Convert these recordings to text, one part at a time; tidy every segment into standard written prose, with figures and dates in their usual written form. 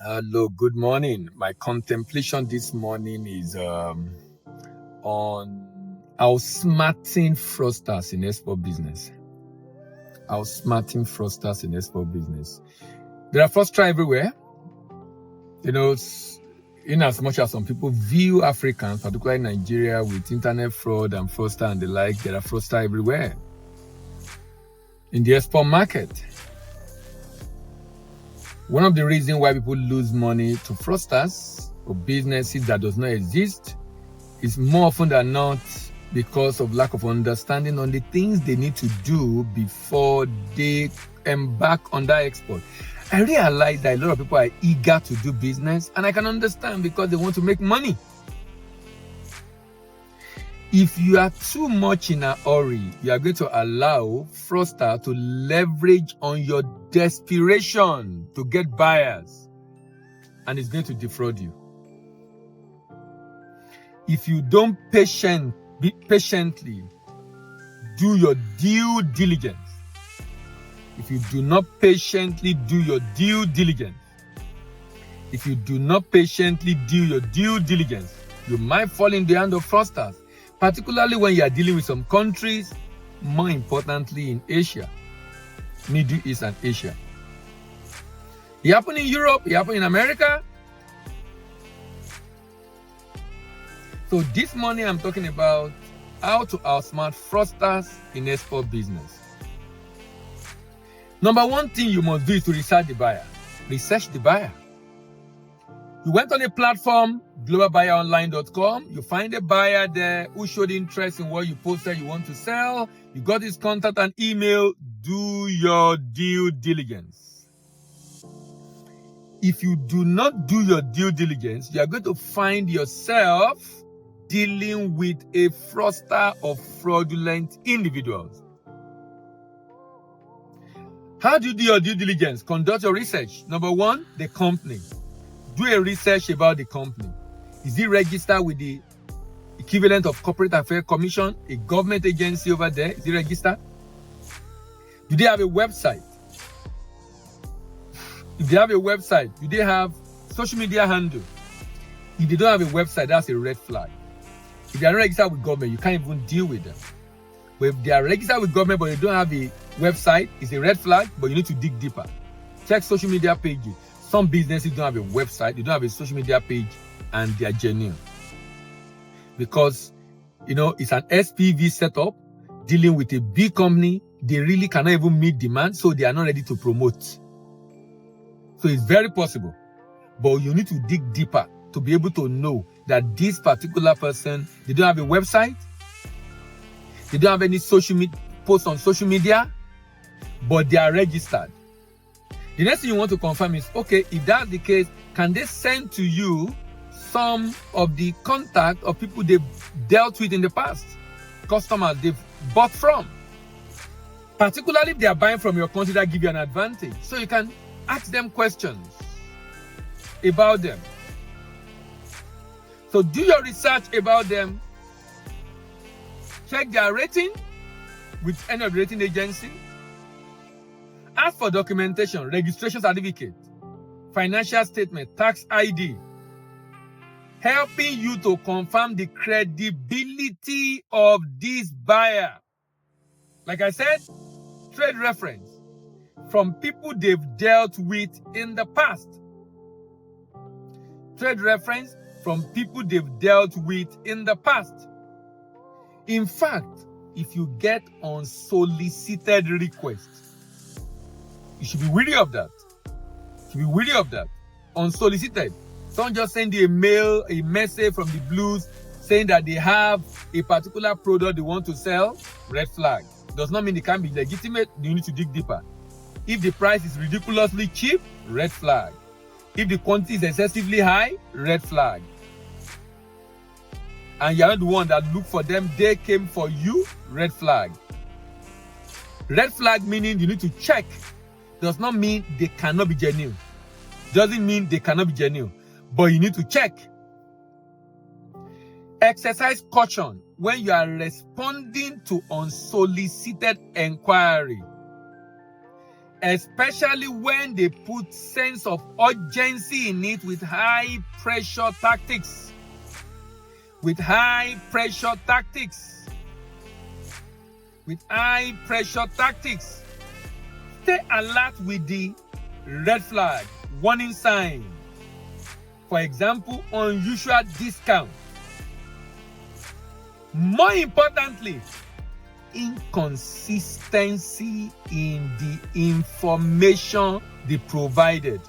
Hello, good morning. My contemplation this morning is on outsmarting fraudsters in export business. Outsmarting fraudsters in export business. There are fraudsters everywhere. In as much as some people view Africans, particularly Nigeria, with internet fraud and fraudster and the like, there are fraudsters everywhere. In the export market, one of the reasons why people lose money to fraudsters or businesses that does not exist is more often than not because of lack of understanding on the things they need to do before they embark on that export. I realize that a lot of people are eager to do business, and I can understand because they want to make money. If you are too much in a hurry, you are going to allow fraudster to leverage on your desperation to get buyers, and it's going to defraud you. If you don't patiently do your due diligence, if you do not patiently do your due diligence, you might fall in the hand of fraudsters, particularly when you are dealing with some countries, more importantly in Asia, Middle East and Asia. It happened in Europe, it happened in America. So this morning I'm talking about how to outsmart fraudsters in export business. Number one thing you must do is to research the buyer. Research the buyer. You went on a platform, globalbuyeronline.com. You find a buyer there who showed interest in what you posted you want to sell. You got his contact and email. Do your due diligence. If you do not do your due diligence, you are going to find yourself dealing with a fraudster or fraudulent individuals. How do you do your due diligence? Conduct your research. Number one, the company. Do a research about the company. Is it registered with the equivalent of Corporate Affairs Commission, a government agency over there? Is it registered? Do they have a website? If they have a website, do they have social media handle? If they don't have a website, that's a red flag. If they are not registered with government, you can't even deal with them. But if they are registered with government but they don't have a website, it's a red flag, but you need to dig deeper. Check social media pages. Some businesses don't have a website, they don't have a social media page, and they are genuine. Because, it's an SPV setup dealing with a big company. They really cannot even meet demand, so they are not ready to promote. So it's very possible. But you need to dig deeper to be able to know that this particular person, they don't have a website, they don't have any posts on social media, but they are registered. The next thing you want to confirm is, okay, if that's the case, can they send to you some of the contact of people they've dealt with in the past? Customers they've bought from. Particularly if they are buying from your country, that give you an advantage. So you can ask them questions about them. So do your research about them. Check their rating with any of the rating agency. Ask for documentation, registration certificate, financial statement, tax ID, helping you to confirm the credibility of this buyer. Like I said, trade reference from people they've dealt with in the past. Trade reference from people they've dealt with in the past. In fact, if you get unsolicited requests, you should be wary of that. Unsolicited. Someone just send you a message from the blues saying that they have a particular product they want to sell, red flag. Does not mean it can be legitimate. You need to dig deeper. If the price is ridiculously cheap, red flag. If the quantity is excessively high, red flag. And you're not the one that looked for them, they came for you, red flag. Red flag meaning you need to check. Does not mean they cannot be genuine. Doesn't mean they cannot be genuine. But you need to check. Exercise caution when you are responding to unsolicited inquiry. especially when they put sense of urgency in it with high pressure tactics. With high pressure tactics. With high pressure tactics. Stay alert with the red flag, warning sign. For example, unusual discount. More importantly, inconsistency in the information they provided.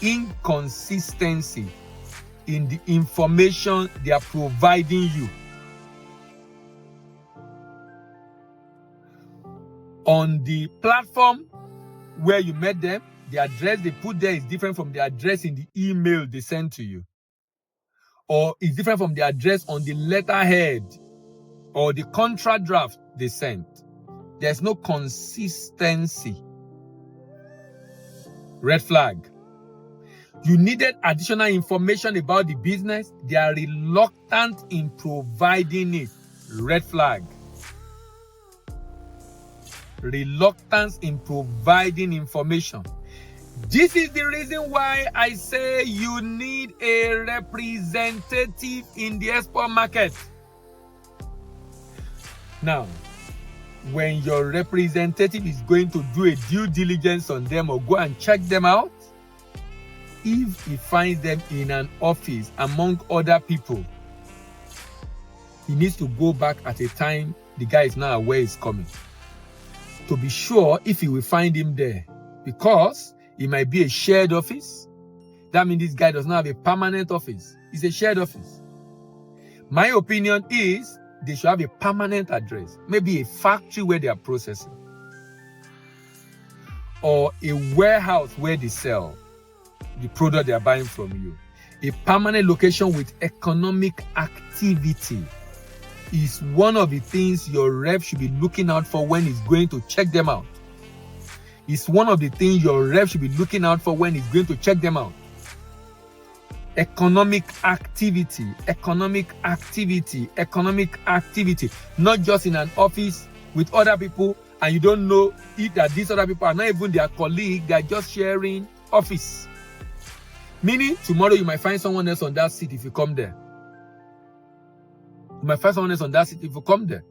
Inconsistency in the information they are providing you. On the platform where you met them, the address they put there is different from the address in the email they sent to you. Or it's different from the address on the letterhead or the contract draft they sent. There's no consistency. Red flag. You needed additional information about the business. They are reluctant in providing it. Red flag. Reluctance in providing information. This is the reason why I say you need a representative in the export market. Now, when your representative is going to do a due diligence on them or go and check them out, if he finds them in an office among other people, he needs to go back at a time the guy is not aware he's coming, to be sure if he will find him there, because it might be a shared office. That means this guy does not have a permanent office. It's a shared office. My opinion is they should have a permanent address, maybe a factory where they are processing, or a warehouse where they sell the product they are buying from you. A permanent location with economic activity is one of the things your rep should be looking out for when he's going to check them out. It's one of the things your rep should be looking out for when he's going to check them out. Economic activity, economic activity, economic activity. Not just in an office with other people and you don't know if that these other people are not even their colleague, they are just sharing office. Meaning, tomorrow you might find someone else on that seat if you come there. You might find someone else on that seat if you come there.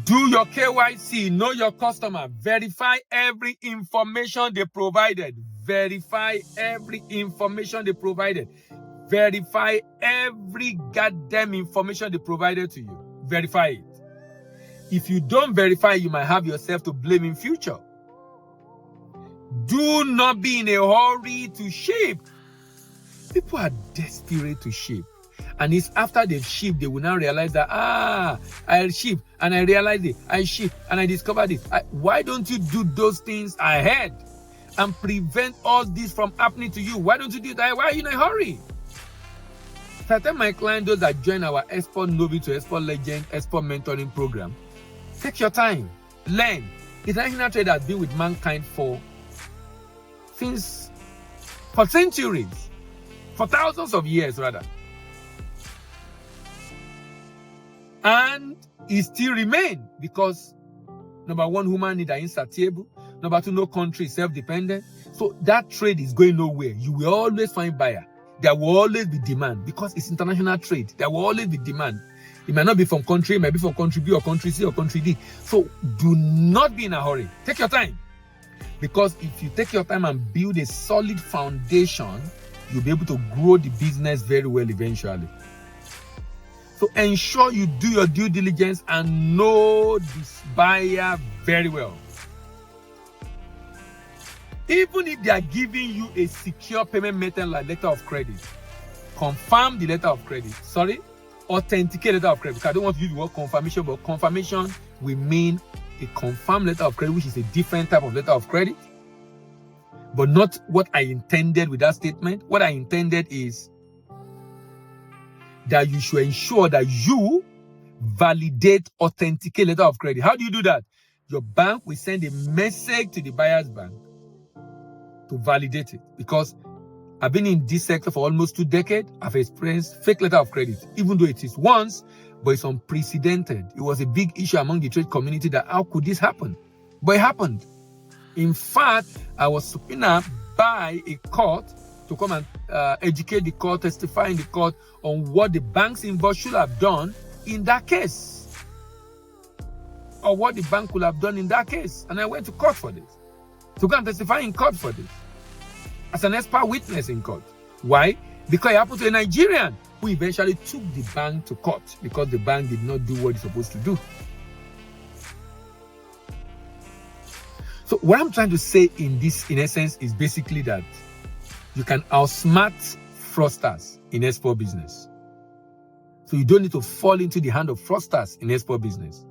Do your KYC, know your customer, verify every information they provided. Verify every information they provided. Verify every goddamn information they provided to you. Verify it. If you don't verify, you might have yourself to blame in future. Do not be in a hurry to ship. People are desperate to ship. And it's after they've shipped, they will now realize that, I shipped and I realized it. I shipped and I discovered it. Why don't you do those things ahead and prevent all this from happening to you? Why don't you do that? Why are you in a hurry? So I tell my client, those that join our Export Novi to Export Legend Export Mentoring Program, take your time, learn. International trade has been with mankind for centuries, for thousands of years rather. And it still remains because, number one, human needs are insatiable. Number two, no country is self-dependent. So that trade is going nowhere. You will always find buyer. There will always be demand because it's international trade. There will always be demand. It might not be from country, it might be from country B or country C or country D. So do not be in a hurry. Take your time. Because if you take your time and build a solid foundation, you'll be able to grow the business very well eventually. So ensure you do your due diligence and know this buyer very well. Even if they are giving you a secure payment method like letter of credit, confirm the letter of credit. Authenticate letter of credit. Because I don't want to use the word confirmation, but confirmation will mean a confirmed letter of credit, which is a different type of letter of credit, but not what I intended with that statement. What I intended is that you should ensure that you validate, authenticate letter of credit. How do you do that? Your bank will send a message to the buyer's bank to validate it. Because I've been in this sector for almost 2 decades. I've experienced fake letter of credit, even though it is once, but it's unprecedented. It was a big issue among the trade community that how could this happen? But it happened. In fact, I was subpoenaed by a court to come and educate the court, testify in the court on what the banks involved should have done in that case, or what the bank could have done in that case. And I went to court for this, to go and testify in court for this, as an expert witness in court. Why? Because it happened to a Nigerian who eventually took the bank to court because the bank did not do what it's supposed to do. So what I'm trying to say in essence, is basically that you can outsmart fraudsters in export business. So you don't need to fall into the hand of fraudsters in export business.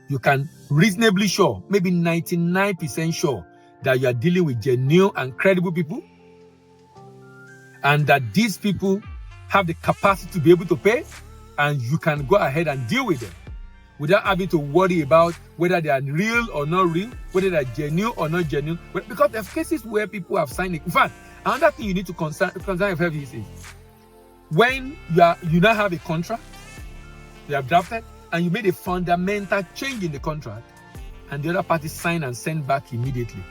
You can reasonably sure, maybe 99% sure, that you are dealing with genuine and credible people, and that these people have the capacity to be able to pay, and you can go ahead and deal with them without having to worry about whether they are real or not real, whether they are genuine or not genuine. Because there are cases where people have signed it. In fact, another thing you need to concern yourself is when you now have a contract, you have drafted, and you made a fundamental change in the contract, and the other party signed and sent back immediately,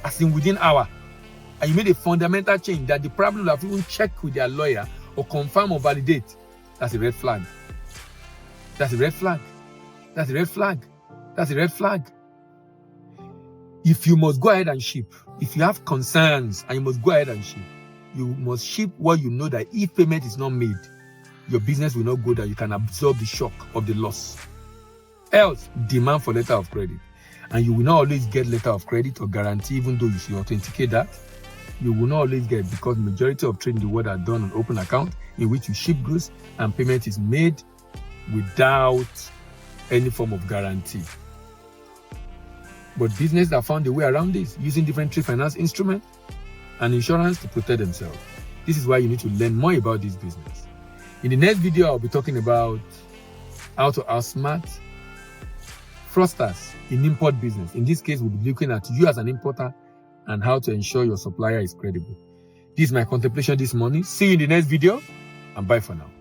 as in within an hour, and you made a fundamental change that the problem will have even checked with their lawyer or confirm or validate, that's a red flag. That's a red flag. That's a red flag. That's a red flag. If you must go ahead and ship, if you have concerns and you must go ahead and ship, you must ship what you know that if payment is not made, your business will not go down. You can absorb the shock of the loss. Else, demand for letter of credit. And you will not always get letter of credit or guarantee, even though you should authenticate that. You will not always get, because majority of trade in the world are done on open account, in which you ship goods and payment is made without any form of guarantee. But businesses have found a way around this, using different trade finance instruments and insurance to protect themselves. This is why you need to learn more about this business. In the next video, I'll be talking about how to outsmart fraudsters in import business. In this case, we'll be looking at you as an importer and how to ensure your supplier is credible. This is my contemplation this morning. See you in the next video, and bye for now.